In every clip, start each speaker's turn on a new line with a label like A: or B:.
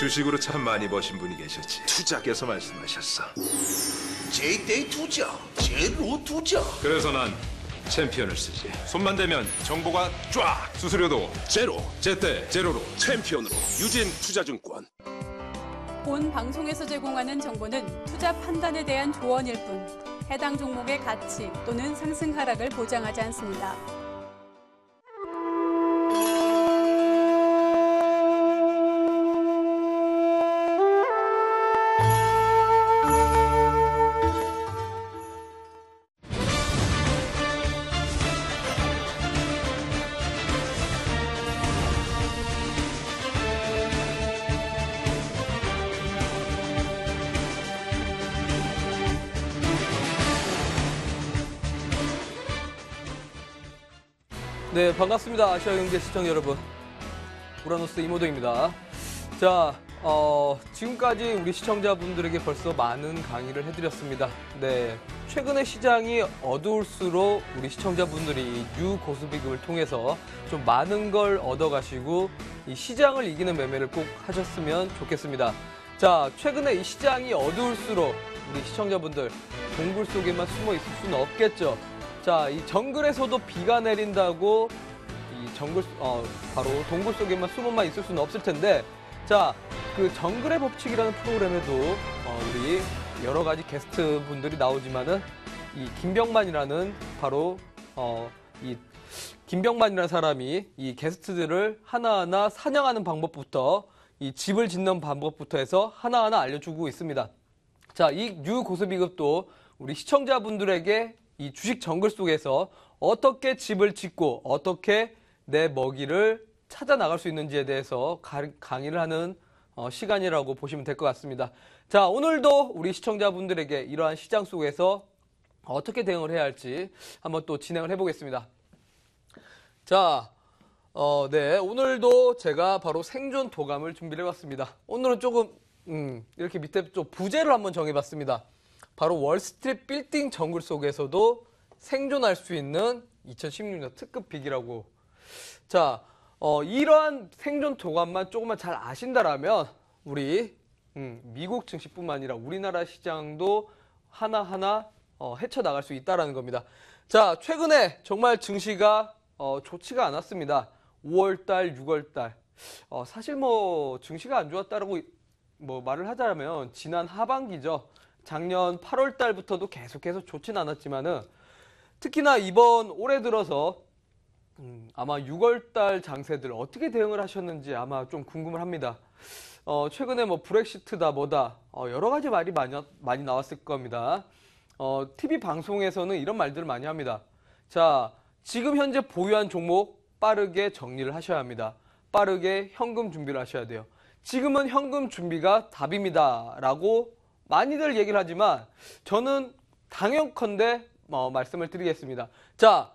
A: 주식으로 참 많이 버신 분이 계셨지. 투자께서 말씀하셨어.
B: 제때 투자, 제로 투자.
A: 그래서 난 챔피언을 쓰지. 손만 대면 정보가 쫙. 수수료도 제로, 제때 제로로 챔피언으로. 유진 투자증권.
C: 본 방송에서 제공하는 정보는 투자 판단에 대한 조언일 뿐 해당 종목의 가치 또는 상승 하락을 보장하지 않습니다.
D: 네, 반갑습니다. 아시아경제 시청자 여러분. 우라노스 이모동입니다. 자, 지금까지 우리 시청자분들에게 벌써 많은 강의를 해드렸습니다. 네, 최근에 시장이 어두울수록 우리 시청자분들이 유고수비급을 통해서 좀 많은 걸 얻어가시고 이 시장을 이기는 매매를 꼭 하셨으면 좋겠습니다. 자, 최근에 이 시장이 어두울수록 우리 시청자분들 동굴 속에만 숨어 있을 수는 없겠죠. 자, 이 정글에서도 비가 내린다고 바로 동굴 속에만 숨어만 있을 수는 없을 텐데, 자, 그 정글의 법칙이라는 프로그램에도 우리 여러 가지 게스트 분들이 나오지만은 이 김병만이라는 바로 이 김병만이라는 사람이 이 게스트들을 하나하나 사냥하는 방법부터 이 집을 짓는 방법부터 해서 하나하나 알려주고 있습니다. 자, 이 유고수비급도 우리 시청자분들에게 이 주식 정글 속에서 어떻게 집을 짓고 어떻게 내 먹이를 찾아 나갈 수 있는지에 대해서 강의를 하는 시간이라고 보시면 될 것 같습니다. 자, 오늘도 우리 시청자분들에게 이러한 시장 속에서 어떻게 대응을 해야 할지 한번 또 진행을 해보겠습니다. 자, 네, 오늘도 제가 바로 생존 도감을 준비를 해봤습니다. 오늘은 조금 이렇게 밑에 좀 부제를 한번 정해봤습니다. 바로 월스트리트 빌딩 정글 속에서도 생존할 수 있는 2016년 특급 빅이라고. 자, 이러한 생존 도감만 조금만 잘 아신다라면 우리 미국 증시뿐만 아니라 우리나라 시장도 하나하나 헤쳐나갈 수 있다는 겁니다. 자, 최근에 정말 증시가 좋지가 않았습니다. 5월달, 6월달. 사실 뭐 증시가 안 좋았다라고 뭐 말을 하자면 지난 하반기죠. 작년 8월 달부터도 계속해서 좋진 않았지만은 특히나 이번 올해 들어서 아마 6월 달 장세들 어떻게 대응을 하셨는지 아마 좀 궁금을 합니다. 최근에 뭐 브렉시트다 뭐다 여러 가지 말이 많이 나왔을 겁니다. TV 방송에서는 이런 말들을 많이 합니다. 자, 지금 현재 보유한 종목 빠르게 정리를 하셔야 합니다. 빠르게 현금 준비를 하셔야 돼요. 지금은 현금 준비가 답입니다. 라고 많이들 얘기를 하지만 저는 당연컨대 말씀을 드리겠습니다. 자,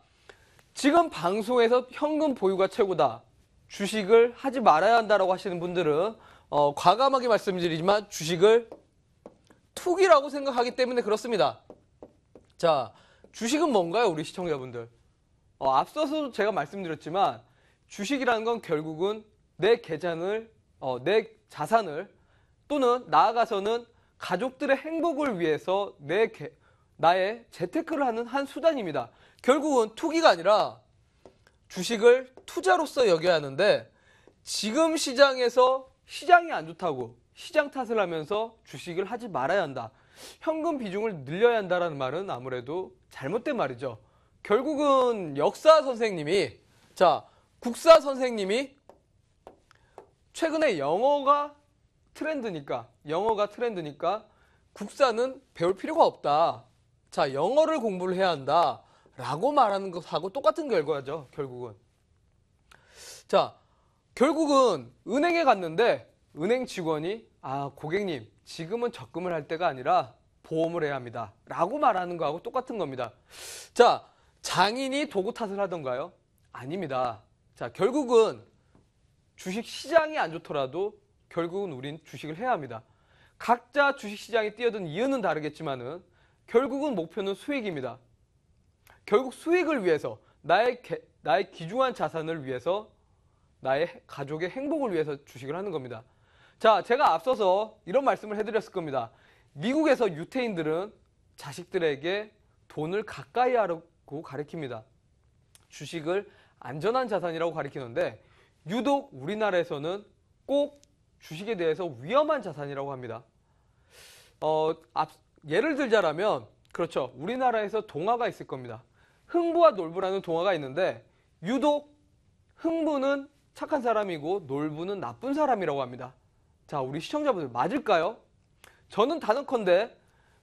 D: 지금 방송에서 현금 보유가 최고다. 주식을 하지 말아야 한다라고 하시는 분들은 과감하게 말씀드리지만 주식을 투기라고 생각하기 때문에 그렇습니다. 자, 주식은 뭔가요, 우리 시청자분들? 앞서서 제가 말씀드렸지만 주식이라는 건 결국은 내 계좌를, 내 자산을 또는 나아가서는 가족들의 행복을 위해서 나의 재테크를 하는 한 수단입니다. 결국은 투기가 아니라 주식을 투자로서 여겨야 하는데 지금 시장에서 시장이 안 좋다고 시장 탓을 하면서 주식을 하지 말아야 한다. 현금 비중을 늘려야 한다라는 말은 아무래도 잘못된 말이죠. 결국은 역사 선생님이, 자, 국사 선생님이 최근에 영어가 트렌드니까 국사는 배울 필요가 없다. 자, 영어를 공부를 해야 한다. 라고 말하는 것하고 똑같은 결과죠, 결국은. 자, 결국은 은행에 갔는데 은행 직원이 고객님, 지금은 적금을 할 때가 아니라 보험을 해야 합니다. 라고 말하는 거하고 똑같은 겁니다. 자, 장인이 도구 탓을 하던가요? 아닙니다. 자, 결국은 주식 시장이 안 좋더라도 결국은 우린 주식을 해야 합니다. 각자 주식시장에 뛰어든 이유는 다르겠지만은 결국은 목표는 수익입니다. 결국 수익을 위해서 나의 귀중한 자산을 위해서 나의 가족의 행복을 위해서 주식을 하는 겁니다. 자, 제가 앞서서 이런 말씀을 해드렸을 겁니다. 미국에서 유태인들은 자식들에게 돈을 가까이 하라고 가르칩니다. 주식을 안전한 자산이라고 가르치는데 유독 우리나라에서는 꼭 주식에 대해서 위험한 자산이라고 합니다. 예를 들자면 그렇죠. 우리나라에서 동화가 있을 겁니다. 흥부와 놀부라는 동화가 있는데 유독 흥부는 착한 사람이고 놀부는 나쁜 사람이라고 합니다. 자, 우리 시청자분들 맞을까요? 저는 단언컨대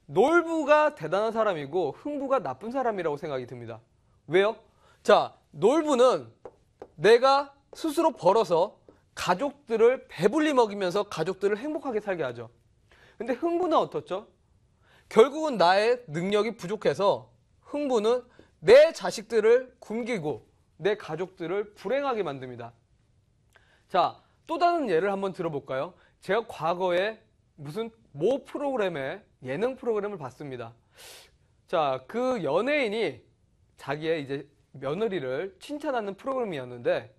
D: 놀부가 대단한 사람이고 흥부가 나쁜 사람이라고 생각이 듭니다. 왜요? 자, 놀부는 내가 스스로 벌어서 가족들을 배불리 먹이면서 가족들을 행복하게 살게 하죠. 근데 흥부는 어떻죠? 결국은 나의 능력이 부족해서 흥부는 내 자식들을 굶기고 내 가족들을 불행하게 만듭니다. 자, 또 다른 예를 한번 들어볼까요? 제가 과거에 무슨 모 프로그램에 예능 프로그램을 봤습니다. 자, 그 연예인이 자기의 이제 며느리를 칭찬하는 프로그램이었는데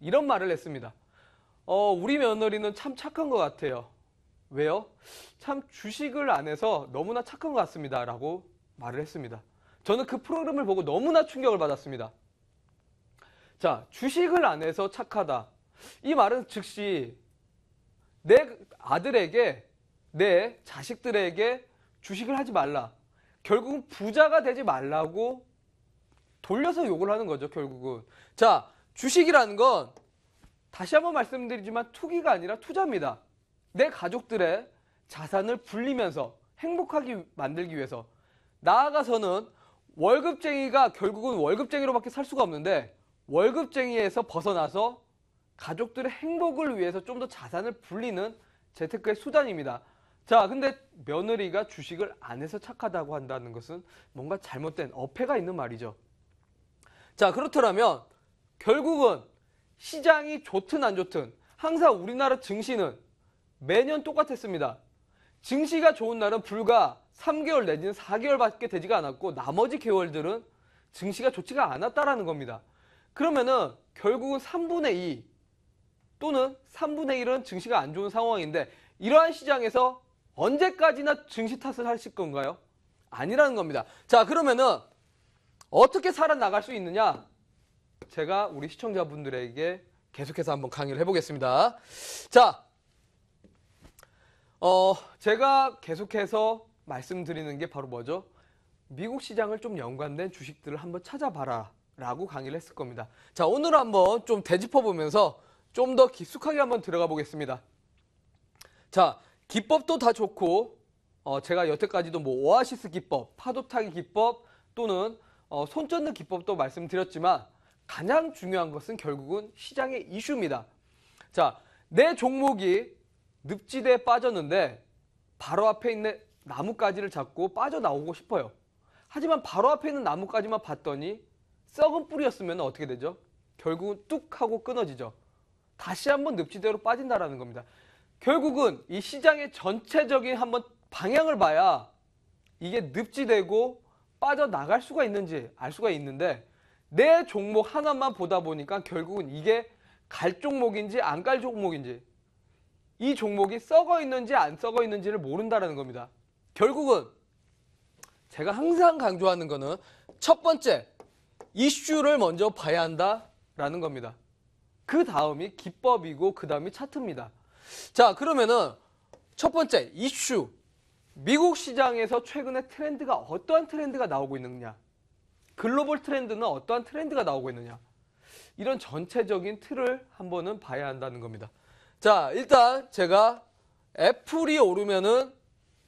D: 이런 말을 했습니다. 우리 며느리는 참 착한 것 같아요. 왜요? 참 주식을 안 해서 너무나 착한 것 같습니다. 라고 말을 했습니다. 저는 그 프로그램을 보고 너무나 충격을 받았습니다. 자, 주식을 안 해서 착하다. 이 말은 즉시 내 아들에게, 내 자식들에게 주식을 하지 말라. 결국은 부자가 되지 말라고 돌려서 욕을 하는 거죠, 결국은. 자, 주식이라는 건 다시 한번 말씀드리지만 투기가 아니라 투자입니다. 내 가족들의 자산을 불리면서 행복하게 만들기 위해서 나아가서는 월급쟁이가 결국은 월급쟁이로밖에 살 수가 없는데 월급쟁이에서 벗어나서 가족들의 행복을 위해서 좀 더 자산을 불리는 재테크의 수단입니다. 자, 근데 며느리가 주식을 안 해서 착하다고 한다는 것은 뭔가 잘못된 어폐가 있는 말이죠. 자, 그렇더라면 결국은 시장이 좋든 안 좋든 항상 우리나라 증시는 매년 똑같았습니다. 증시가 좋은 날은 불과 3개월 내지는 4개월밖에 되지가 않았고 나머지 개월들은 증시가 좋지가 않았다라는 겁니다. 그러면은 결국은 3분의 2 또는 3분의 1은 증시가 안 좋은 상황인데 이러한 시장에서 언제까지나 증시 탓을 하실 건가요? 아니라는 겁니다. 자, 그러면은 어떻게 살아나갈 수 있느냐? 제가 우리 시청자분들에게 계속해서 한번 강의를 해보겠습니다. 자, 제가 계속해서 말씀드리는 게 바로 뭐죠? 미국 시장을 좀 연관된 주식들을 한번 찾아봐라 라고 강의를 했을 겁니다. 자, 오늘 한번 좀 되짚어보면서 좀 더 깊숙하게 한번 들어가 보겠습니다. 자, 기법도 다 좋고 제가 여태까지도 뭐 오아시스 기법, 파도 타기 기법 또는 손 젓는 기법도 말씀드렸지만 가장 중요한 것은 결국은 시장의 이슈입니다. 자, 내 종목이 늪지대에 빠졌는데 바로 앞에 있는 나뭇가지를 잡고 빠져나오고 싶어요. 하지만 바로 앞에 있는 나뭇가지만 봤더니 썩은 뿌리였으면 어떻게 되죠? 결국은 뚝 하고 끊어지죠. 다시 한번 늪지대로 빠진다라는 겁니다. 결국은 이 시장의 전체적인 한번 방향을 봐야 이게 늪지대고 빠져나갈 수가 있는지 알 수가 있는데 내 종목 하나만 보다 보니까 결국은 이게 갈 종목인지 안 갈 종목인지 이 종목이 썩어 있는지 안 썩어 있는지를 모른다는 겁니다. 결국은 제가 항상 강조하는 거는 첫 번째 이슈를 먼저 봐야 한다라는 겁니다. 그 다음이 기법이고 그 다음이 차트입니다. 자, 그러면은 첫 번째 이슈. 미국 시장에서 최근에 트렌드가 어떠한 트렌드가 나오고 있느냐? 글로벌 트렌드는 어떠한 트렌드가 나오고 있느냐? 이런 전체적인 틀을 한번은 봐야 한다는 겁니다. 자, 일단 제가 애플이 오르면은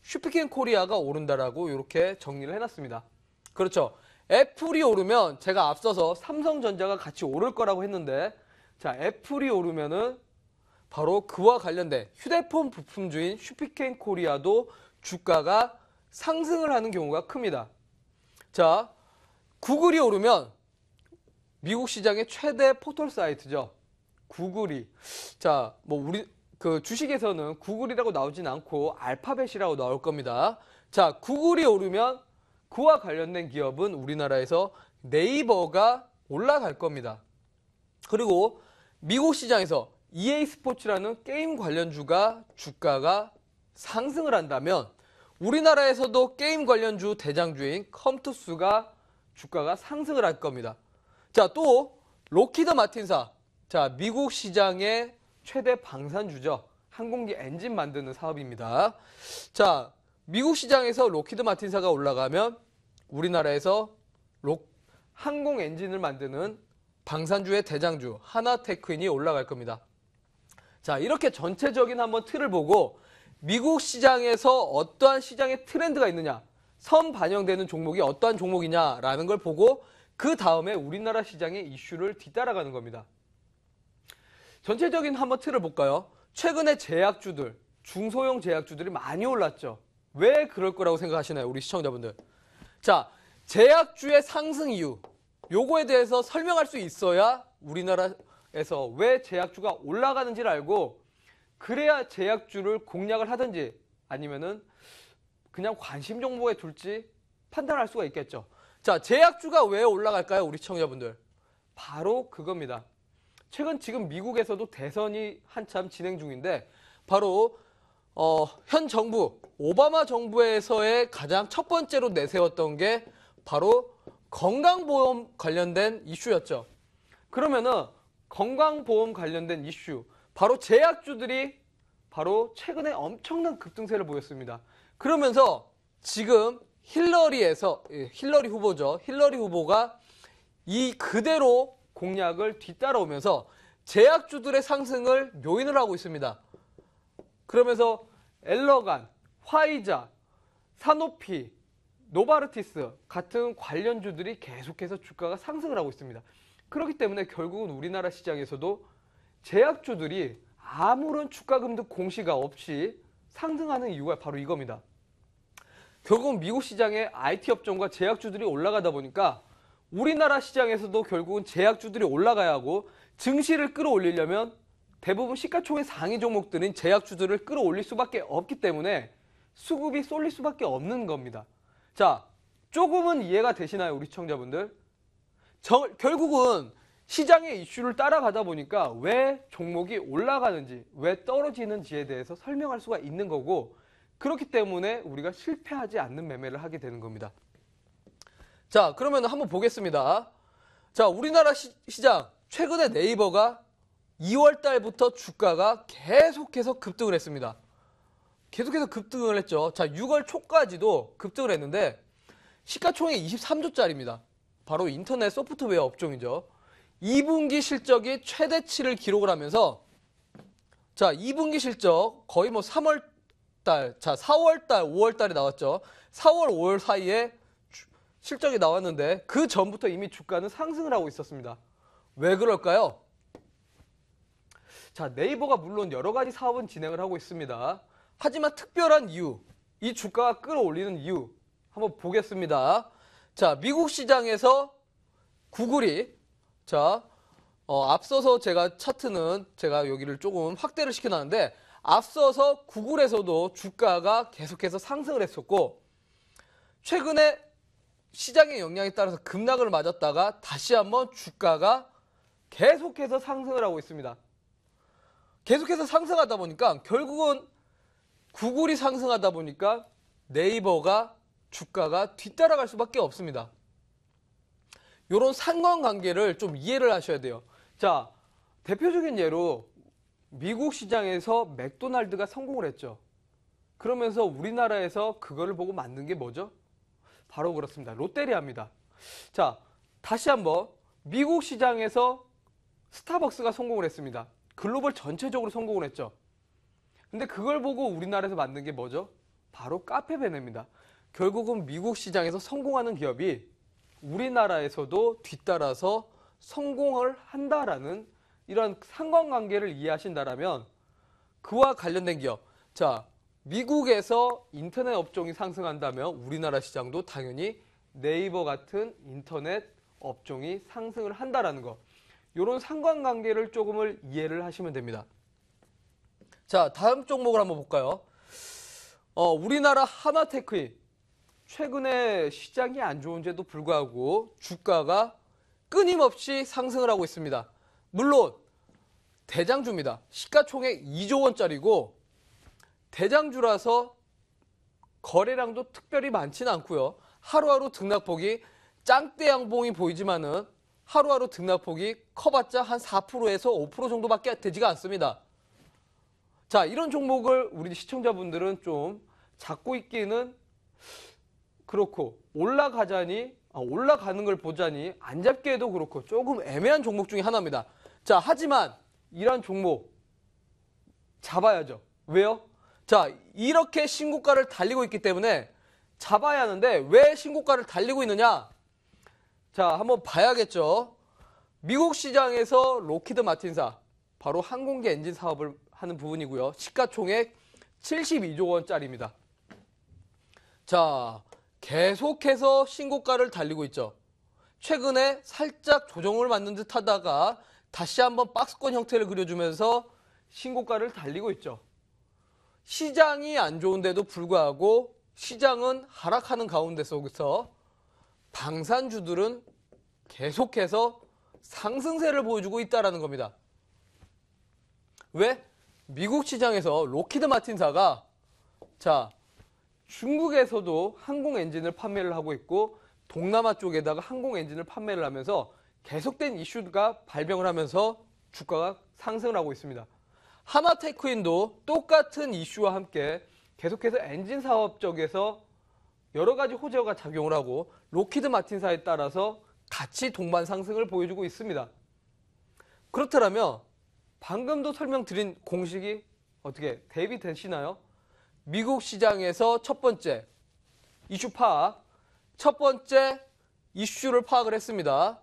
D: 슈피켄 코리아가 오른다라고 이렇게 정리를 해놨습니다. 그렇죠. 애플이 오르면 제가 앞서서 삼성전자가 같이 오를 거라고 했는데 자, 애플이 오르면은 바로 그와 관련된 휴대폰 부품주인 슈피켄 코리아도 주가가 상승을 하는 경우가 큽니다. 자, 구글이 오르면 미국 시장의 최대 포털 사이트죠. 구글이. 자, 뭐 우리 그 주식에서는 구글이라고 나오진 않고 알파벳이라고 나올 겁니다. 자, 구글이 오르면 그와 관련된 기업은 우리나라에서 네이버가 올라갈 겁니다. 그리고 미국 시장에서 EA 스포츠라는 게임 관련주가 주가가 상승을 한다면 우리나라에서도 게임 관련주 대장주인 컴투스가 주가가 상승을 할 겁니다. 자, 또 록히드 마틴사. 자, 미국 시장의 최대 방산주죠. 항공기 엔진 만드는 사업입니다. 자, 미국 시장에서 록히드 마틴사가 올라가면 우리나라에서 항공 엔진을 만드는 방산주의 대장주 하나테크인이 올라갈 겁니다. 자, 이렇게 전체적인 한번 틀을 보고 미국 시장에서 어떠한 시장의 트렌드가 있느냐, 선 반영되는 종목이 어떠한 종목이냐라는 걸 보고 그 다음에 우리나라 시장의 이슈를 뒤따라가는 겁니다. 전체적인 한번 틀을 볼까요? 최근에 제약주들, 중소형 제약주들이 많이 올랐죠. 왜 그럴 거라고 생각하시나요, 우리 시청자분들? 자, 제약주의 상승 이유, 요거에 대해서 설명할 수 있어야 우리나라에서 왜 제약주가 올라가는지를 알고 그래야 제약주를 공략을 하든지 아니면은 그냥 관심 종목에 둘지 판단할 수가 있겠죠. 자, 제약주가 왜 올라갈까요, 우리 시청자분들? 바로 그겁니다. 최근 지금 미국에서도 대선이 한참 진행 중인데 바로 현 정부, 오바마 정부에서의 가장 첫 번째로 내세웠던 게 바로 건강보험 관련된 이슈였죠. 그러면은 건강보험 관련된 이슈, 바로 제약주들이 바로 최근에 엄청난 급등세를 보였습니다. 그러면서 지금 힐러리 후보죠. 힐러리 후보가 이 그대로 공약을 뒤따라오면서 제약주들의 상승을 묘인을 하고 있습니다. 그러면서 엘러간, 화이자, 사노피, 노바르티스 같은 관련주들이 계속해서 주가가 상승을 하고 있습니다. 그렇기 때문에 결국은 우리나라 시장에서도 제약주들이 아무런 주가 급등 공시가 없이 상승하는 이유가 바로 이겁니다. 결국은 미국 시장의 IT 업종과 제약주들이 올라가다 보니까 우리나라 시장에서도 결국은 제약주들이 올라가야 하고 증시를 끌어올리려면 대부분 시가총액 상위 종목들인 제약주들을 끌어올릴 수밖에 없기 때문에 수급이 쏠릴 수밖에 없는 겁니다. 자, 조금은 이해가 되시나요, 우리 시청자분들? 결국은 시장의 이슈를 따라가다 보니까 왜 종목이 올라가는지, 왜 떨어지는지에 대해서 설명할 수가 있는 거고 그렇기 때문에 우리가 실패하지 않는 매매를 하게 되는 겁니다. 자, 그러면 한번 보겠습니다. 자, 우리나라 시장 최근에 네이버가 2월 달부터 주가가 계속해서 급등을 했습니다. 계속해서 급등을 했죠. 자, 6월 초까지도 급등을 했는데 시가총액 23조짜리입니다. 바로 인터넷 소프트웨어 업종이죠. 2분기 실적이 최대치를 기록을 하면서 자, 2분기 실적 거의 뭐 3월 달, 자, 4월 달, 5월 달에 나왔죠. 4월, 5월 사이에 실적이 나왔는데 그 전부터 이미 주가는 상승을 하고 있었습니다. 왜 그럴까요? 자, 네이버가 물론 여러 가지 사업은 진행을 하고 있습니다. 하지만 특별한 이유, 이 주가가 끌어올리는 이유 한번 보겠습니다. 자, 미국 시장에서 구글이 자, 앞서서 제가 차트는 제가 여기를 조금 확대를 시켜놨는데 앞서서 구글에서도 주가가 계속해서 상승을 했었고 최근에 시장의 영향에 따라서 급락을 맞았다가 다시 한번 주가가 계속해서 상승을 하고 있습니다. 계속해서 상승하다 보니까 결국은 구글이 상승하다 보니까 네이버가 주가가 뒤따라갈 수밖에 없습니다. 이런 상관관계를 좀 이해를 하셔야 돼요. 자, 대표적인 예로 미국 시장에서 맥도날드가 성공을 했죠. 그러면서 우리나라에서 그거를 보고 만든 게 뭐죠? 바로 그렇습니다. 롯데리아입니다. 자, 다시 한번 미국 시장에서 스타벅스가 성공을 했습니다. 글로벌 전체적으로 성공을 했죠. 근데 그걸 보고 우리나라에서 만든 게 뭐죠? 바로 카페베네입니다. 결국은 미국 시장에서 성공하는 기업이 우리나라에서도 뒤따라서 성공을 한다라는 이런 상관관계를 이해하신다라면 그와 관련된 기업, 자, 미국에서 인터넷 업종이 상승한다면 우리나라 시장도 당연히 네이버 같은 인터넷 업종이 상승을 한다라는 거, 이런 상관관계를 조금을 이해를 하시면 됩니다. 자, 다음 종목을 한번 볼까요? 우리나라 하나테크인, 최근에 시장이 안 좋은데도 불구하고 주가가 끊임없이 상승을 하고 있습니다. 물론 대장주입니다. 시가총액 2조 원짜리고 대장주라서 거래량도 특별히 많지는 않고요. 하루하루 등락폭이 짱대 양봉이 보이지만은 하루하루 등락폭이 커봤자 한 4%에서 5% 정도밖에 되지가 않습니다. 자, 이런 종목을 우리 시청자분들은 좀 잡고 있기는 그렇고 올라가는 걸 보자니 안 잡기에도 그렇고 조금 애매한 종목 중에 하나입니다. 자, 하지만 이런 종목 잡아야죠. 왜요? 자, 이렇게 신고가를 달리고 있기 때문에 잡아야 하는데 왜 신고가를 달리고 있느냐? 자, 한번 봐야겠죠. 미국 시장에서 로키드 마틴사, 바로 항공기 엔진 사업을 하는 부분이고요. 시가총액 72조 원짜리입니다. 자, 계속해서 신고가를 달리고 있죠. 최근에 살짝 조정을 맞는 듯 하다가 다시 한번 박스권 형태를 그려주면서 신고가를 달리고 있죠. 시장이 안 좋은데도 불구하고 시장은 하락하는 가운데 속에서 방산주들은 계속해서 상승세를 보여주고 있다는 겁니다. 왜? 미국 시장에서 로키드 마틴사가 자, 중국에서도 항공 엔진을 판매를 하고 있고 동남아 쪽에다가 항공 엔진을 판매를 하면서 계속된 이슈가 발병을 하면서 주가가 상승을 하고 있습니다. 하나테크인도 똑같은 이슈와 함께 계속해서 엔진 사업 쪽에서 여러 가지 호재가 작용을 하고 로키드 마틴사에 따라서 같이 동반 상승을 보여주고 있습니다. 그렇다면 방금도 설명드린 공식이 어떻게 대비되시나요? 미국 시장에서 첫 번째 이슈 파악, 첫 번째 이슈를 파악을 했습니다.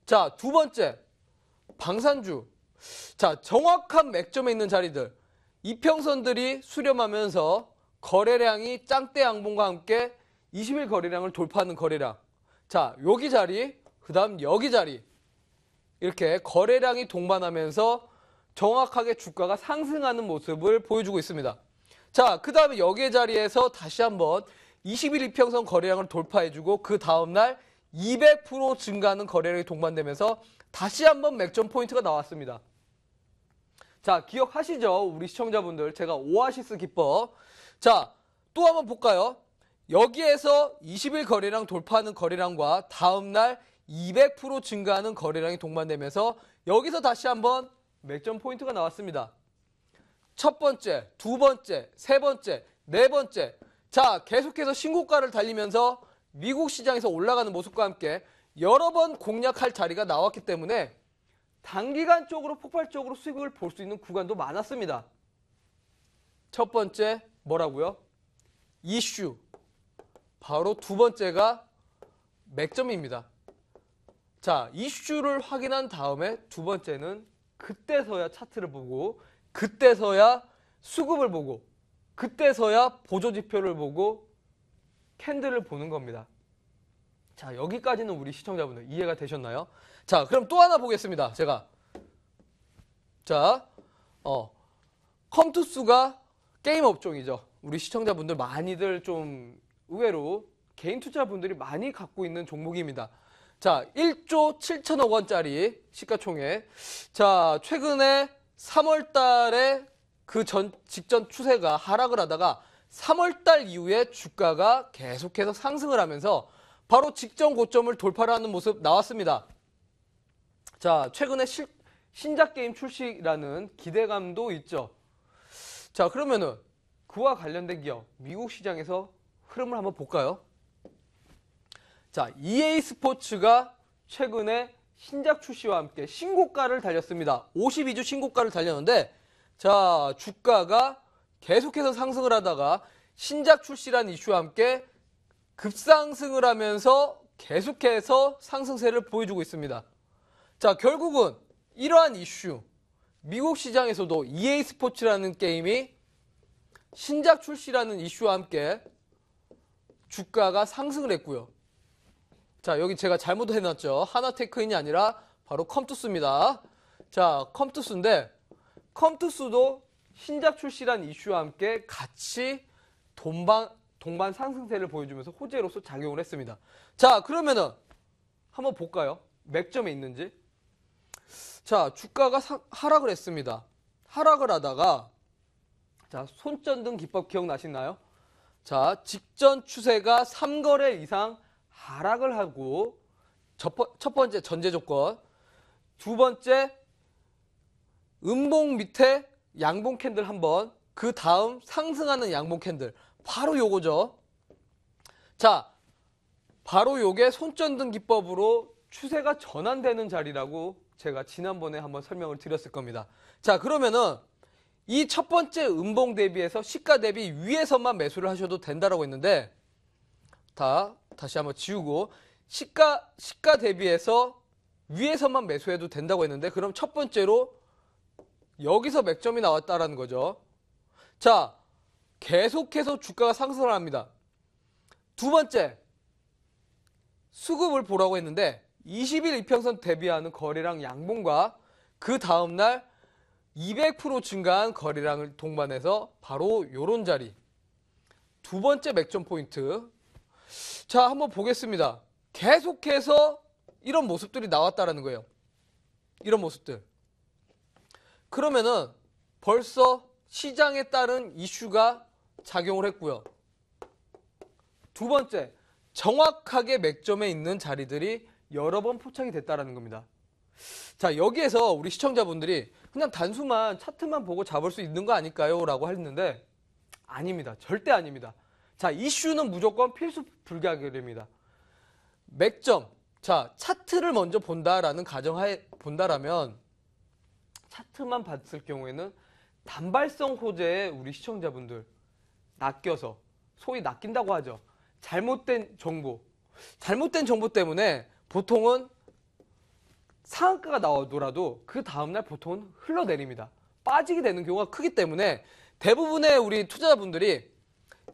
D: 자, 두 번째 방산주. 자, 정확한 맥점에 있는 자리들, 이평선들이 수렴하면서 거래량이 짱대 양봉과 함께 20일 거래량을 돌파하는 거래량. 자, 여기 자리, 그 다음 여기 자리. 이렇게 거래량이 동반하면서 정확하게 주가가 상승하는 모습을 보여주고 있습니다. 자, 그 다음에 여기 자리에서 다시 한번 20일 이평선 거래량을 돌파해주고 그 다음날 200% 증가하는 거래량이 동반되면서 다시 한번 맥점 포인트가 나왔습니다. 자, 기억하시죠? 우리 시청자분들, 제가 오아시스 기법. 자, 또 한번 볼까요? 여기에서 20일 거래량 돌파하는 거래량과 다음날 200% 증가하는 거래량이 동반되면서 여기서 다시 한번 맥점 포인트가 나왔습니다. 첫 번째, 두 번째, 세 번째, 네 번째. 자, 계속해서 신고가를 달리면서 미국 시장에서 올라가는 모습과 함께 여러 번 공략할 자리가 나왔기 때문에 단기간적으로 폭발적으로 수익을 볼 수 있는 구간도 많았습니다. 첫 번째 뭐라고요? 이슈. 바로 두 번째가 맥점입니다. 자, 이슈를 확인한 다음에 두 번째는 그때서야 차트를 보고 그때서야 수급을 보고 그때서야 보조지표를 보고 캔들을 보는 겁니다. 자, 여기까지는 우리 시청자분들 이해가 되셨나요? 자, 그럼 또 하나 보겠습니다. 제가 자, 컴투스가 게임 업종이죠. 우리 시청자분들 많이들 좀 의외로 개인 투자분들이 많이 갖고 있는 종목입니다. 자, 1조 7천억 원짜리 시가총액. 자, 최근에 3월 달에 그 직전 추세가 하락을 하다가 3월 달 이후에 주가가 계속해서 상승을 하면서 바로 직전 고점을 돌파를 하는 모습 나왔습니다. 자, 최근에 신작 게임 출시라는 기대감도 있죠. 자, 그러면은 그와 관련된 기업, 미국 시장에서 흐름을 한번 볼까요? 자, EA 스포츠가 최근에 신작 출시와 함께 신고가를 달렸습니다. 52주 신고가를 달렸는데, 자, 주가가 계속해서 상승을 하다가 신작 출시란 이슈와 함께 급상승을 하면서 계속해서 상승세를 보여주고 있습니다. 자, 결국은 이러한 이슈, 미국 시장에서도 EA 스포츠라는 게임이 신작 출시라는 이슈와 함께 주가가 상승을 했고요. 자, 여기 제가 잘못 해놨죠. 하나테크인이 아니라 바로 컴투스입니다. 자, 컴투스인데 컴투스도 신작 출시란 이슈와 함께 같이 동반 상승세를 보여주면서 호재로서 작용을 했습니다. 자, 그러면은 한번 볼까요? 맥점에 있는지. 자, 주가가 하락을 했습니다. 하락을 하다가 자, 손전등 기법 기억나시나요? 자, 직전 추세가 3거래 이상 하락을 하고 첫 번째 전제 조건, 두 번째 음봉 밑에 양봉 캔들 한 번, 그 다음 상승하는 양봉 캔들, 바로 요거죠. 자, 바로 요게 손전등 기법으로 추세가 전환되는 자리라고 제가 지난번에 한번 설명을 드렸을 겁니다. 자, 그러면은 이 첫 번째 음봉 대비해서 시가 대비 위에서만 매수를 하셔도 된다라고 했는데, 다시 한번 지우고 시가 대비해서 위에서만 매수해도 된다고 했는데, 그럼 첫 번째로 여기서 맥점이 나왔다라는 거죠. 자, 계속해서 주가가 상승을 합니다. 두 번째, 수급을 보라고 했는데 20일 이평선 대비하는 거래량 양봉과 그 다음날 200% 증가한 거래량을 동반해서 바로 요런 자리, 두 번째 맥점 포인트. 자, 한번 보겠습니다. 계속해서 이런 모습들이 나왔다라는 거예요. 이런 모습들. 그러면은 벌써 시장에 따른 이슈가 작용을 했고요. 두 번째, 정확하게 맥점에 있는 자리들이 여러 번 포착이 됐다라는 겁니다. 자, 여기에서 우리 시청자분들이 그냥 단순한 차트만 보고 잡을 수 있는 거 아닐까요? 라고 했는데 아닙니다. 절대 아닙니다. 자, 이슈는 무조건 필수 불가하게 됩니다. 맥점. 자, 차트를 먼저 본다라는 가정하에 본다라면 차트만 봤을 경우에는 단발성 호재에 우리 시청자분들 낚여서, 소위 낚인다고 하죠. 잘못된 정보 때문에 보통은 상한가가 나오더라도 그 다음날 보통은 흘러내립니다. 빠지게 되는 경우가 크기 때문에 대부분의 우리 투자자분들이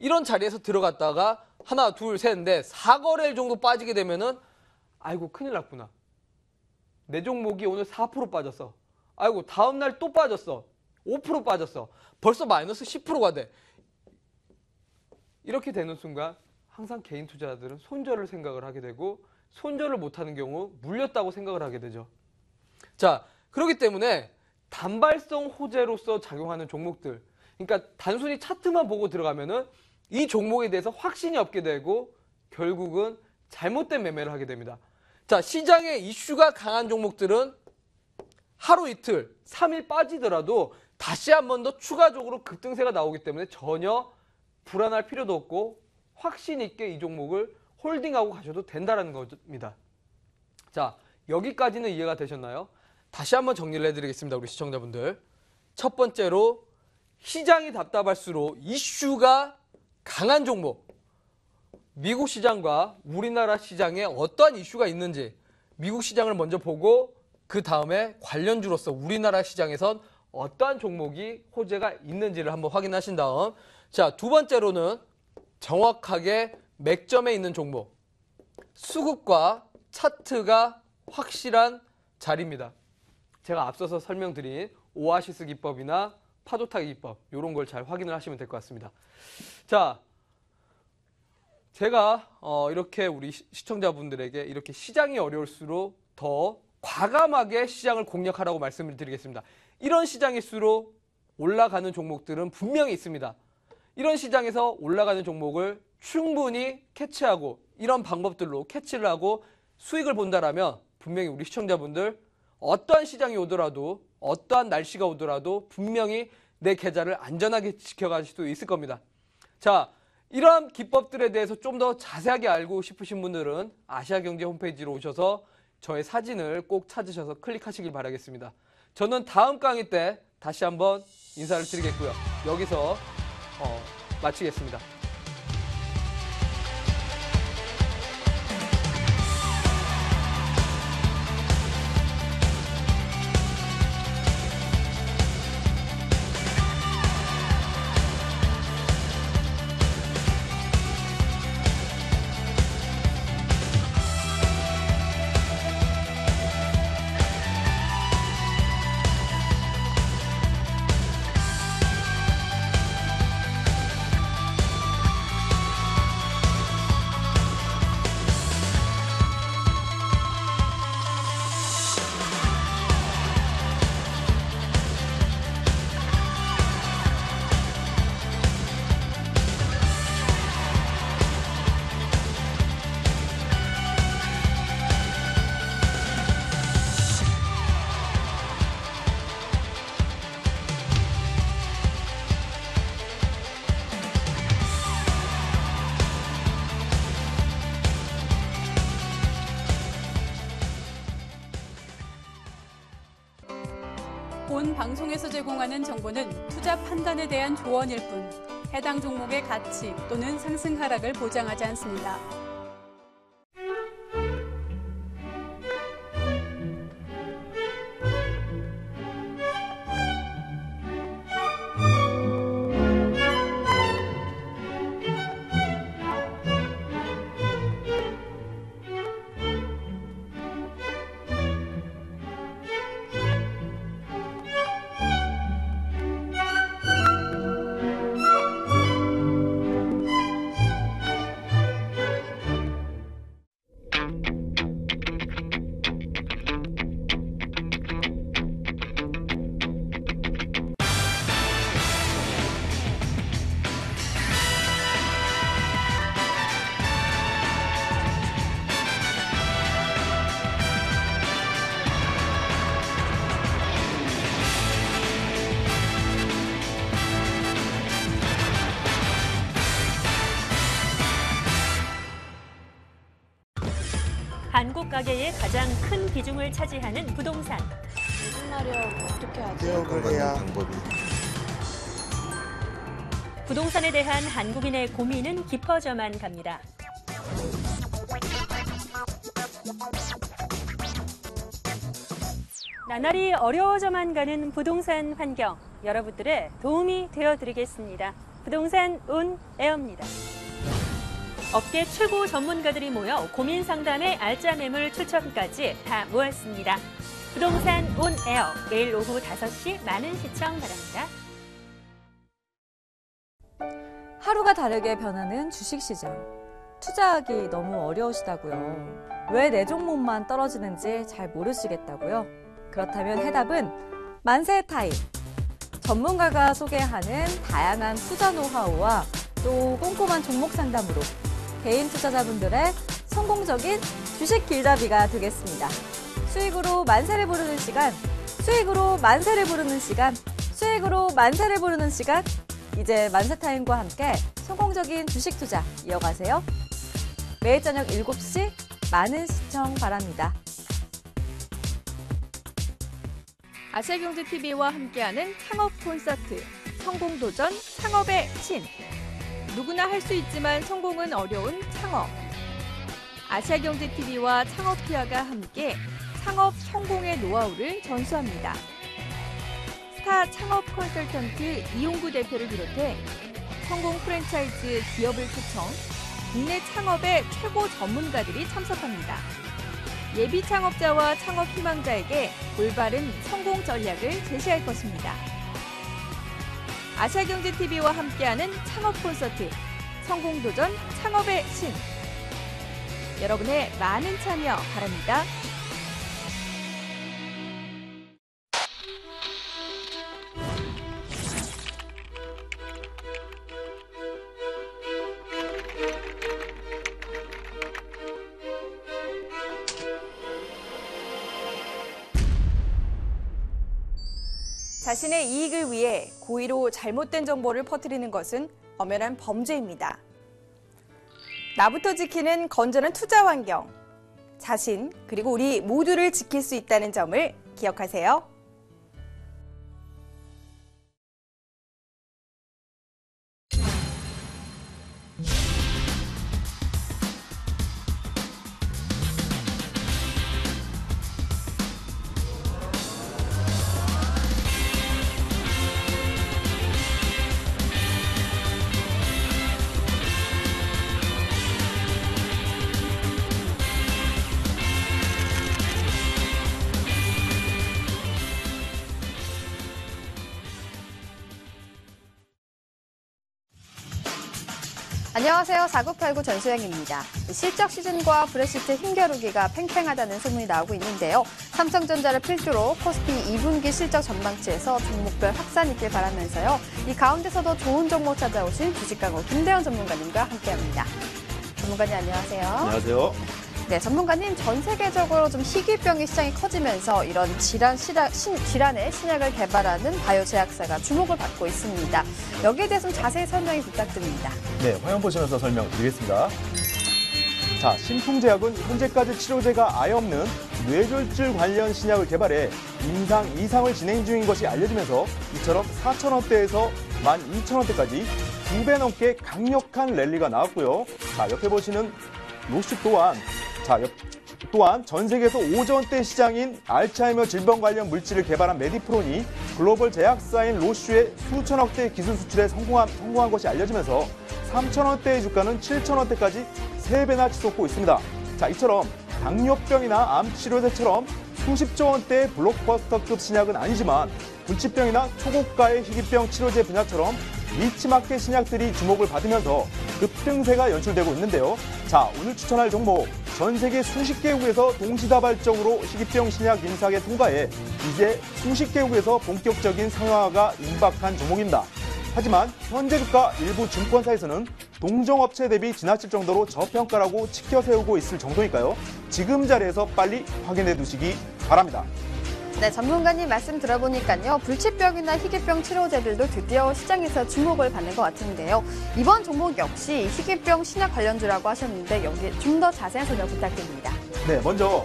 D: 이런 자리에서 들어갔다가 하나, 둘, 셋, 넷, 4거래일 정도 빠지게 되면은 아이고 큰일 났구나. 내 종목이 오늘 4% 빠졌어. 아이고 다음날 또 빠졌어. 5% 빠졌어. 벌써 마이너스 10%가 돼. 이렇게 되는 순간 항상 개인 투자자들은 손절을 생각을 하게 되고, 손절을 못하는 경우 물렸다고 생각을 하게 되죠. 자, 그렇기 때문에 단발성 호재로서 작용하는 종목들, 그러니까 단순히 차트만 보고 들어가면은 이 종목에 대해서 확신이 없게 되고 결국은 잘못된 매매를 하게 됩니다. 자, 시장에 이슈가 강한 종목들은 하루 이틀, 3일 빠지더라도 다시 한 번 더 추가적으로 급등세가 나오기 때문에 전혀 불안할 필요도 없고 확신 있게 이 종목을 홀딩하고 가셔도 된다는 겁니다. 자, 여기까지는 이해가 되셨나요? 다시 한번 정리를 해드리겠습니다. 우리 시청자분들. 첫 번째로, 시장이 답답할수록 이슈가 강한 종목, 미국 시장과 우리나라 시장에 어떠한 이슈가 있는지 미국 시장을 먼저 보고 그 다음에 관련주로서 우리나라 시장에선 어떠한 종목이 호재가 있는지를 한번 확인하신 다음, 자, 두 번째로는 정확하게 맥점에 있는 종목, 수급과 차트가 확실한 자리입니다. 제가 앞서서 설명드린 오아시스 기법이나 파도타기 기법, 이런 걸 잘 확인을 하시면 될 것 같습니다. 자, 제가 이렇게 우리 시청자분들에게 이렇게 시장이 어려울수록 더 과감하게 시장을 공략하라고 말씀을 드리겠습니다. 이런 시장일수록 올라가는 종목들은 분명히 있습니다. 이런 시장에서 올라가는 종목을 충분히 캐치하고 이런 방법들로 캐치를 하고 수익을 본다라면 분명히 우리 시청자분들 어떠한 시장이 오더라도 어떠한 날씨가 오더라도 분명히 내 계좌를 안전하게 지켜가실 수 있을 겁니다. 자, 이러한 기법들에 대해서 좀 더 자세하게 알고 싶으신 분들은 아시아경제 홈페이지로 오셔서 저의 사진을 꼭 찾으셔서 클릭하시길 바라겠습니다. 저는 다음 강의 때 다시 한번 인사를 드리겠고요. 여기서 마치겠습니다.
C: 본 방송에서 제공하는 정보는 투자 판단에 대한 조언일 뿐 해당 종목의 가치 또는 상승 하락을 보장하지 않습니다.
E: 한국 가계의 가장 큰 비중을 차지하는 부동산.
F: 무슨 말이야? 어떻게 하지?
B: 대역을 해야
E: 부동산에 대한 한국인의 고민은 깊어져만 갑니다. 나날이 어려워져만 가는 부동산 환경, 여러분들의 도움이 되어드리겠습니다. 부동산 온 에어입니다. 업계 최고 전문가들이 모여 고민 상담의 알짜 매물 추천까지 다 모았습니다. 부동산 온 에어, 매일 오후 5시 많은 시청 바랍니다.
F: 하루가 다르게 변하는 주식시장. 투자하기 너무 어려우시다고요. 왜 내 종목만 떨어지는지 잘 모르시겠다고요? 그렇다면 해답은 만세타임. 전문가가 소개하는 다양한 투자 노하우와 또 꼼꼼한 종목 상담으로 개인 투자자분들의 성공적인 주식 길잡이가 되겠습니다. 수익으로 만세를 부르는 시간, 수익으로 만세를 부르는 시간, 수익으로 만세를 부르는 시간. 이제 만세타임과 함께 성공적인 주식 투자 이어가세요. 매일 저녁 7시 많은 시청 바랍니다.
G: 아시아경제TV와 함께하는 창업 콘서트, 성공도전 창업의 신. 누구나 할 수 있지만 성공은 어려운 창업. 아시아경제TV와 창업피아가 함께 창업 성공의 노하우를 전수합니다. 스타 창업 컨설턴트 이용구 대표를 비롯해 성공 프랜차이즈 기업을 초청, 국내 창업의 최고 전문가들이 참석합니다. 예비 창업자와 창업 희망자에게 올바른 성공 전략을 제시할 것입니다. 아시아경제TV와 함께하는 창업 콘서트, 성공도전 창업의 신. 여러분의 많은 참여 바랍니다.
H: 자신의 이익을 위해 고의로 잘못된 정보를 퍼뜨리는 것은 엄연한 범죄입니다. 나부터 지키는 건전한 투자 환경, 자신 그리고 우리 모두를 지킬 수 있다는 점을 기억하세요.
I: 안녕하세요. 4989 전수영입니다. 실적 시즌과 브렉시트 힘겨루기가 팽팽하다는 소문이 나오고 있는데요. 삼성전자를 필두로 코스피 2분기 실적 전망치에서 종목별 확산 있길 바라면서요. 이 가운데서도 좋은 종목 찾아오신 주식강호 김대현 전문가님과 함께합니다. 전문가님 안녕하세요.
J: 안녕하세요.
I: 네, 전문가님, 전 세계적으로 좀 희귀병의 시장이 커지면서 이런 질환의 신약을 개발하는 바이오 제약사가 주목을 받고 있습니다. 여기에 대해서 좀 자세히 설명이 부탁드립니다.
J: 네, 화면 보시면서 설명드리겠습니다. 자, 신풍제약은 현재까지 치료제가 아예 없는 뇌졸중 관련 신약을 개발해 임상 2상을 진행 중인 것이 알려지면서 이처럼 4,000원대에서 12,000원대까지 2배 넘게 강력한 랠리가 나왔고요. 자, 옆에 보시는 로슈 또한 전 세계에서 5조 원대 시장인 알츠하이머 질병 관련 물질을 개발한 메디프론이 글로벌 제약사인 로슈의 수천억대 기술 수출에 성공한 것이 알려지면서 3,000원대의 주가는 7,000원대까지 3배나 치솟고 있습니다. 자, 이처럼 당뇨병이나 암 치료제처럼 수십조 원대의 블록버스터급 신약은 아니지만 불치병이나 초고가의 희귀병 치료제 분야처럼 니치마켓 신약들이 주목을 받으면서 급등세가 연출되고 있는데요. 자, 오늘 추천할 종목, 전 세계 수십 개국에서 동시다발적으로 희귀병 신약 인사에 통과해 이제 수십 개국에서 본격적인 상용화가 임박한 종목입니다. 하지만 현재 주가 일부 증권사에서는 동종업체 대비 지나칠 정도로 저평가라고 치켜세우고 있을 정도니까요. 지금 자리에서 빨리 확인해 두시기 바랍니다.
I: 네, 전문가님 말씀 들어보니까요. 불치병이나 희귀병 치료제들도 드디어 시장에서 주목을 받는 것 같은데요. 이번 종목 역시 희귀병 신약 관련주라고 하셨는데 여기에 좀 더 자세한 설명 부탁드립니다.
J: 네, 먼저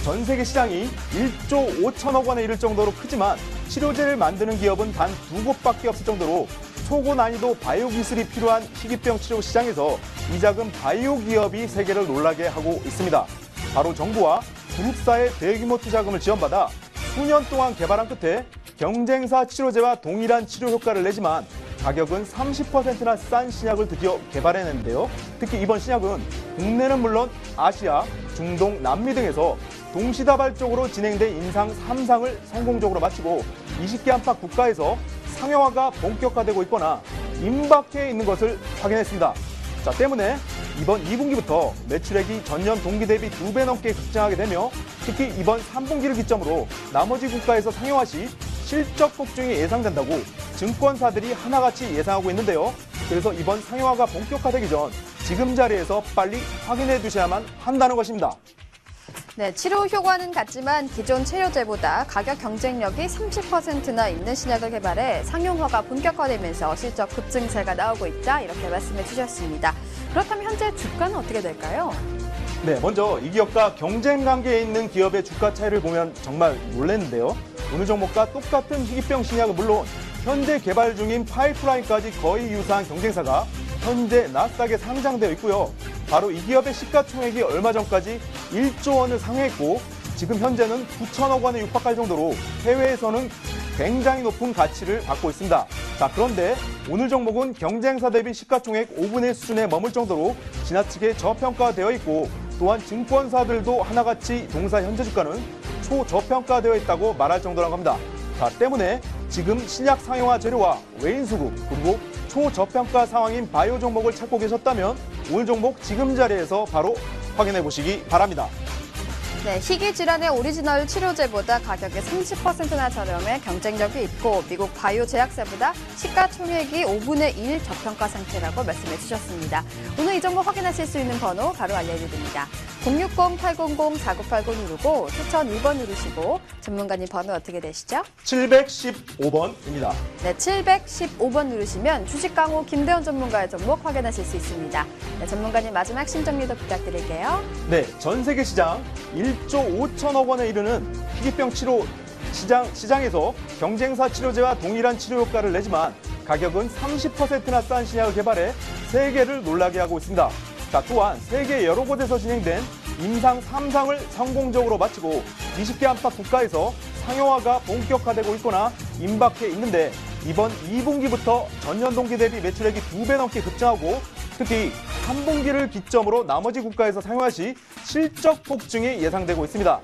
J: 전 세계 시장이 1조 5천억 원에 이를 정도로 크지만 치료제를 만드는 기업은 단 2곳밖에 없을 정도로 초고 난이도 바이오 기술이 필요한 희귀병 치료 시장에서 이 작은 바이오 기업이 세계를 놀라게 하고 있습니다. 바로 정부와 그룹사의 대규모 투자금을 지원받아 수년 동안 개발한 끝에 경쟁사 치료제와 동일한 치료 효과를 내지만 가격은 30%나 싼 신약을 드디어 개발해냈는데요. 특히 이번 신약은 국내는 물론 아시아, 중동, 남미 등에서 동시다발적으로 진행된 임상 3상을 성공적으로 마치고 20개 안팎 국가에서 상용화가 본격화되고 있거나 임박해 있는 것을 확인했습니다. 자, 때문에 이번 2분기부터 매출액이 전년 동기 대비 2배 넘게 급증하게 되며 특히 이번 3분기를 기점으로 나머지 국가에서 상용화 시 실적 폭증이 예상된다고 증권사들이 하나같이 예상하고 있는데요. 그래서 이번 상용화가 본격화되기 전 지금 자리에서 빨리 확인해 두셔야만 한다는 것입니다.
I: 네, 치료 효과는 같지만 기존 치료제보다 가격 경쟁력이 30%나 있는 신약을 개발해 상용화가 본격화되면서 실적 급증세가 나오고 있다 이렇게 말씀해 주셨습니다. 그렇다면 현재 주가는 어떻게 될까요?
J: 네, 먼저 이 기업과 경쟁 관계에 있는 기업의 주가 차이를 보면 정말 놀랐는데요. 오늘 종목과 똑같은 희귀병 신약은 물론 현재 개발 중인 파이프라인까지 거의 유사한 경쟁사가 현재 나스닥에 상장되어 있고요. 바로 이 기업의 시가총액이 얼마 전까지 1조 원을 상회했고 지금 현재는 9천억 원에 육박할 정도로 해외에서는 굉장히 높은 가치를 갖고 있습니다. 자, 그런데 오늘 종목은 경쟁사 대비 시가총액 5분의 1 수준에 머물 정도로 지나치게 저평가되어 있고 또한 증권사들도 하나같이 동사 현재 주가는 초저평가되어 있다고 말할 정도라고 합니다. 자, 때문에 지금 신약 상용화 재료와 외인 수급 그리고 초저평가 상황인 바이오 종목을 찾고 계셨다면 오늘 종목 지금 자리에서 바로 확인해 보시기 바랍니다.
I: 네, 희귀 질환의 오리지널 치료제보다 가격이 30%나 저렴해 경쟁력이 있고 미국 바이오 제약사보다 시가총액이 5분의 1 저평가 상태라고 말씀해 주셨습니다. 오늘 이 정보 확인하실 수 있는 번호 바로 알려드립니다. 060-800-4980 누르고 추천 1번 누르시고 전문가님 번호 어떻게 되시죠?
J: 715번입니다.
I: 네, 715번 누르시면 주식 강호 김대원 전문가의 종목 확인하실 수 있습니다. 네, 전문가님 마지막 심정리도 부탁드릴게요.
J: 네, 전 세계 시장 1조 5천억 원에 이르는 희귀병 치료 시장에서 경쟁사 치료제와 동일한 치료 효과를 내지만 가격은 30%나 싼 신약을 개발해 세계를 놀라게 하고 있습니다. 자, 또한 세계 여러 곳에서 진행된 임상 3상을 성공적으로 마치고 20개 안팎 국가에서 상용화가 본격화되고 있거나 임박해 있는데 이번 2분기부터 전년 동기 대비 매출액이 2배 넘게 급증하고 특히 3분기를 기점으로 나머지 국가에서 상용화 시 실적 폭증이 예상되고 있습니다.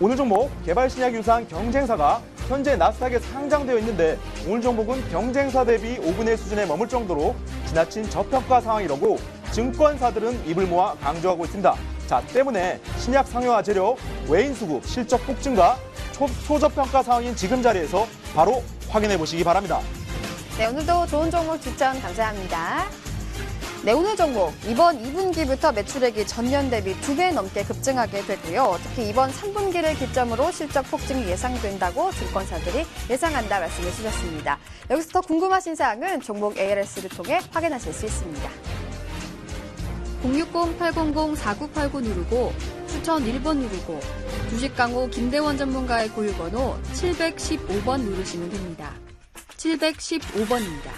J: 오늘 종목 개발 신약 유사한 경쟁사가 현재 나스닥에 상장되어 있는데 오늘 종목은 경쟁사 대비 5분의 1 수준에 머물 정도로 지나친 저평가 상황이라고 증권사들은 입을 모아 강조하고 있습니다. 자, 때문에 신약 상용화 재료, 외인 수급, 실적 폭증과 초저평가 상황인 지금 자리에서 바로 확인해 보시기 바랍니다.
I: 네, 오늘도 좋은 종목 추천 감사합니다. 네, 오늘 종목 이번 2분기부터 매출액이 전년 대비 2배 넘게 급증하게 되고요. 특히 이번 3분기를 기점으로 실적 폭증이 예상된다고 증권사들이 예상한다 말씀해 주셨습니다. 여기서 더 궁금하신 사항은 종목 ALS를 통해 확인하실 수 있습니다. 060-800-4989 누르고 추천 1번 누르고 주식강호 김대원 전문가의 고유번호 715번 누르시면 됩니다. 715번입니다.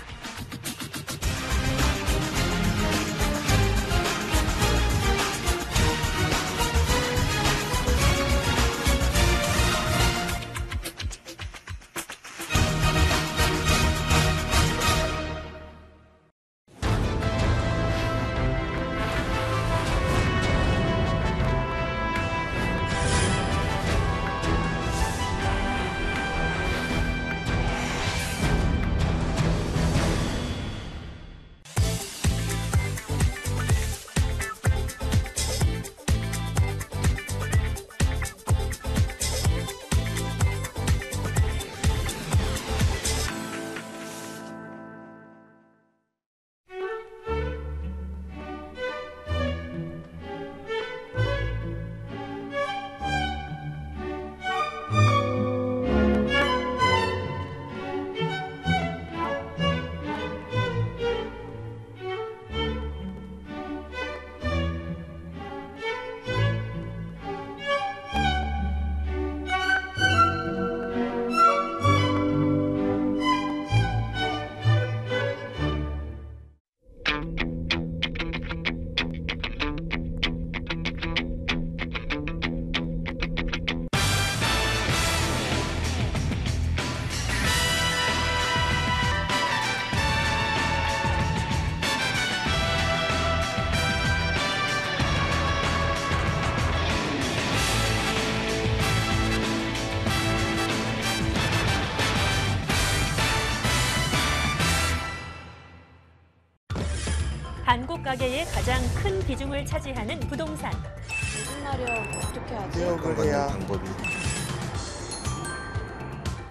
E: 한국 가게의 가장 큰 비중을 차지하는 부동산.
F: 무슨 말이야? 어떻게 하지?
B: 기억을 해야 방법이.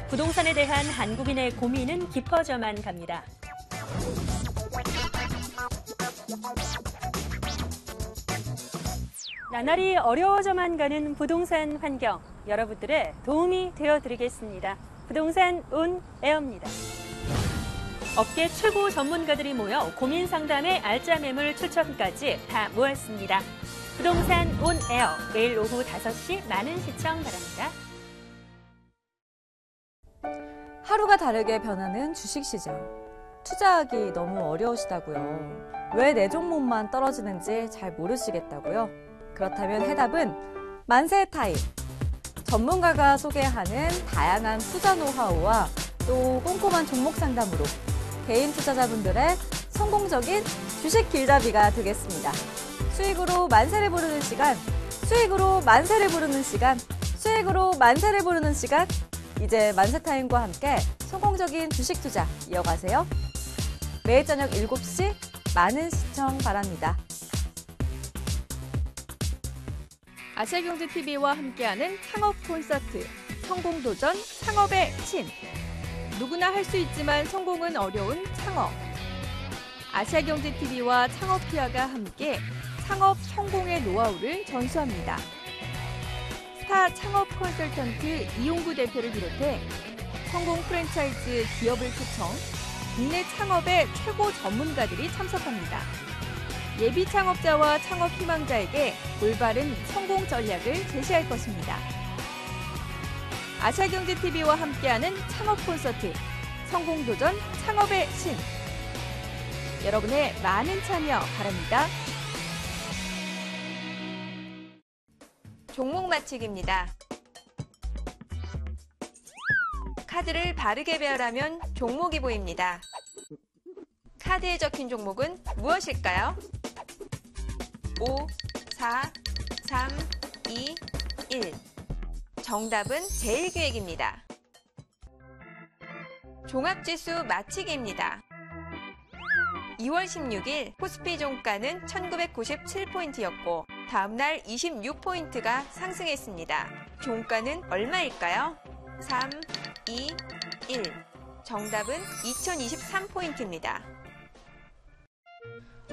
E: 부동산에 대한 한국인의 고민은 깊어져만 갑니다. 나날이 어려워져만 가는 부동산 환경, 여러분들의 도움이 되어드리겠습니다. 부동산 온 에어입니다. 업계 최고 전문가들이 모여 고민 상담의 알짜 매물 추천까지 다 모았습니다. 부동산 온 에어, 매일 오후 5시 많은 시청 바랍니다.
F: 하루가 다르게 변하는 주식시장. 투자하기 너무 어려우시다고요. 왜 내 종목만 떨어지는지 잘 모르시겠다고요? 그렇다면 해답은 만세 타임. 전문가가 소개하는 다양한 투자 노하우와 또 꼼꼼한 종목 상담으로 개인 투자자분들의 성공적인 주식 길잡이가 되겠습니다. 수익으로 만세를 부르는 시간, 수익으로 만세를 부르는 시간, 수익으로 만세를 부르는 시간. 이제 만세타임과 함께 성공적인 주식 투자 이어가세요. 매일 저녁 7시 많은 시청 바랍니다.
G: 아시아경제TV와 함께하는 창업 콘서트, 성공도전 창업의 신. 누구나 할 수 있지만 성공은 어려운 창업. 아시아경제TV와 창업피아가 함께 창업 성공의 노하우를 전수합니다. 스타 창업 컨설턴트 이용구 대표를 비롯해 성공 프랜차이즈 기업을 초청, 국내 창업의 최고 전문가들이 참석합니다. 예비 창업자와 창업 희망자에게 올바른 성공 전략을 제시할 것입니다. 아시아경제TV와 함께하는 창업 콘서트, 성공도전 창업의 신. 여러분의 많은 참여 바랍니다.
H: 종목 맞히기입니다. 카드를 바르게 배열하면 종목이 보입니다. 카드에 적힌 종목은 무엇일까요? 5, 4, 3, 2, 1. 정답은 제일기획입니다. 종합지수 맞히기입니다. 2월 16일 코스피 종가는 1997포인트였고 다음날 26포인트가 상승했습니다. 종가는 얼마일까요? 3, 2, 1. 정답은 2023포인트입니다.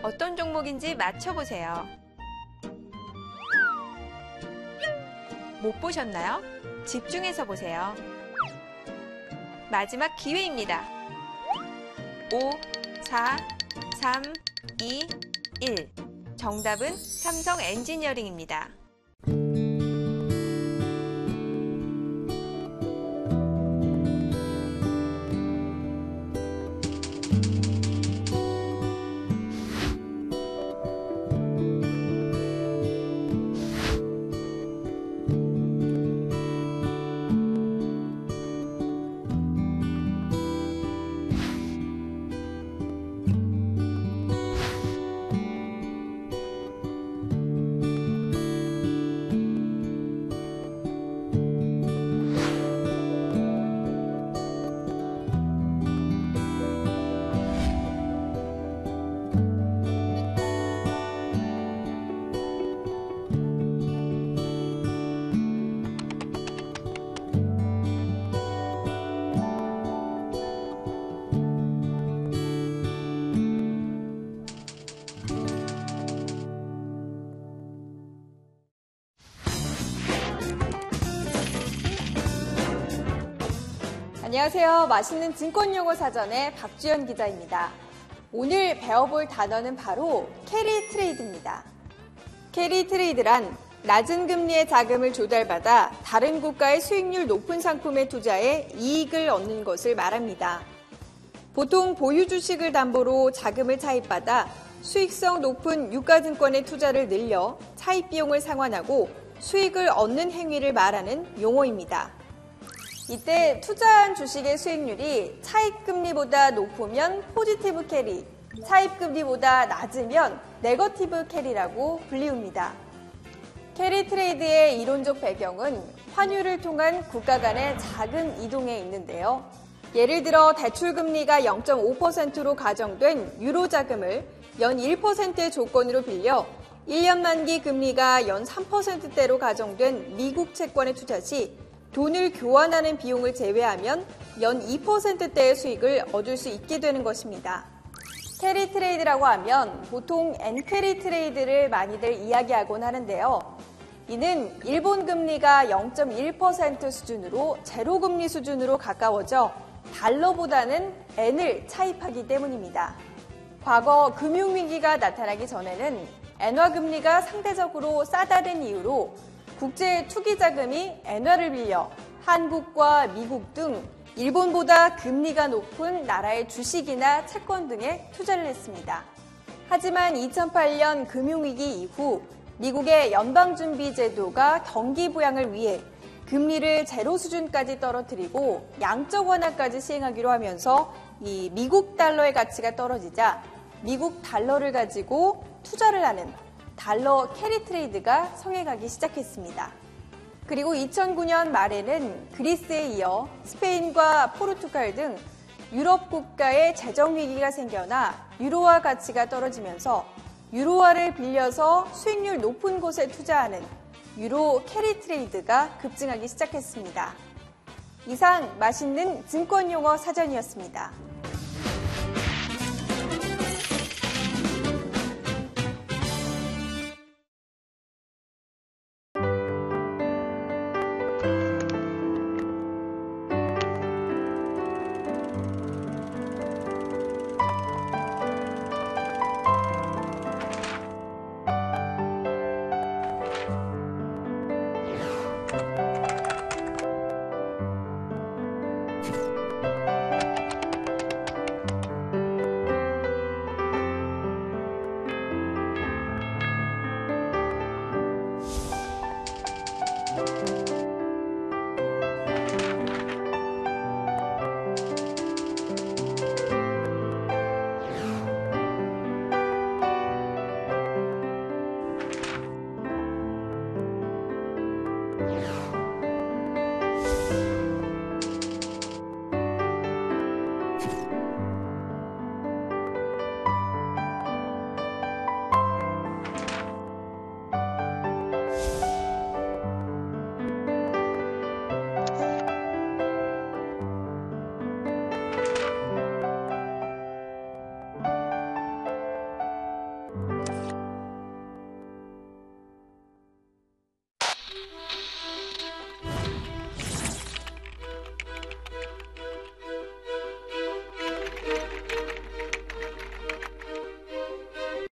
H: 어떤 종목인지 맞춰보세요. 못 보셨나요? 집중해서 보세요. 마지막 기회입니다. 5, 4, 3, 2, 1.
G: 정답은 삼성 엔지니어링입니다.
H: 안녕하세요. 맛있는 증권용어 사전의 박주연 기자입니다. 오늘 배워볼 단어는 바로 캐리 트레이드입니다. 캐리 트레이드란 낮은 금리의 자금을 조달받아 다른 국가의 수익률 높은 상품에 투자해 이익을 얻는 것을 말합니다. 보통 보유 주식을 담보로 자금을 차입받아 수익성 높은 유가증권에 투자를 늘려 차입 비용을 상환하고 수익을 얻는 행위를 말하는 용어입니다. 이때 투자한 주식의 수익률이 차입금리보다 높으면 포지티브 캐리, 차입금리보다 낮으면 네거티브 캐리라고 불리웁니다. 캐리 트레이드의 이론적 배경은 환율을 통한 국가 간의 자금 이동에 있는데요. 예를 들어 대출금리가 0.5%로 가정된 유로 자금을 연 1%의 조건으로 빌려 1년 만기 금리가 연 3%대로 가정된 미국 채권에 투자 시 돈을 교환하는 비용을 제외하면 연 2%대의 수익을 얻을 수 있게 되는 것입니다. 캐리 트레이드라고 하면 보통 엔캐리 트레이드를 많이들 이야기하곤 하는데요. 이는 일본 금리가 0.1% 수준으로 제로 금리 수준으로 가까워져 달러보다는 엔을 차입하기 때문입니다. 과거 금융위기가 나타나기 전에는 엔화 금리가 상대적으로 싸다는 이유로 국제 투기 자금이 엔화를 빌려 한국과 미국 등 일본보다 금리가 높은 나라의 주식이나 채권 등에 투자를 했습니다. 하지만 2008년 금융위기 이후 미국의 연방준비제도가 경기 부양을 위해 금리를 제로 수준까지 떨어뜨리고 양적 완화까지 시행하기로 하면서 이 미국 달러의 가치가 떨어지자 미국 달러를 가지고 투자를 하는 달러 캐리 트레이드가 성행하기 시작했습니다. 그리고 2009년 말에는 그리스에 이어 스페인과 포르투갈 등 유럽 국가의 재정 위기가 생겨나 유로화 가치가 떨어지면서 유로화를 빌려서 수익률 높은 곳에 투자하는 유로 캐리 트레이드가 급증하기 시작했습니다. 이상 맛있는 증권용어 사전이었습니다.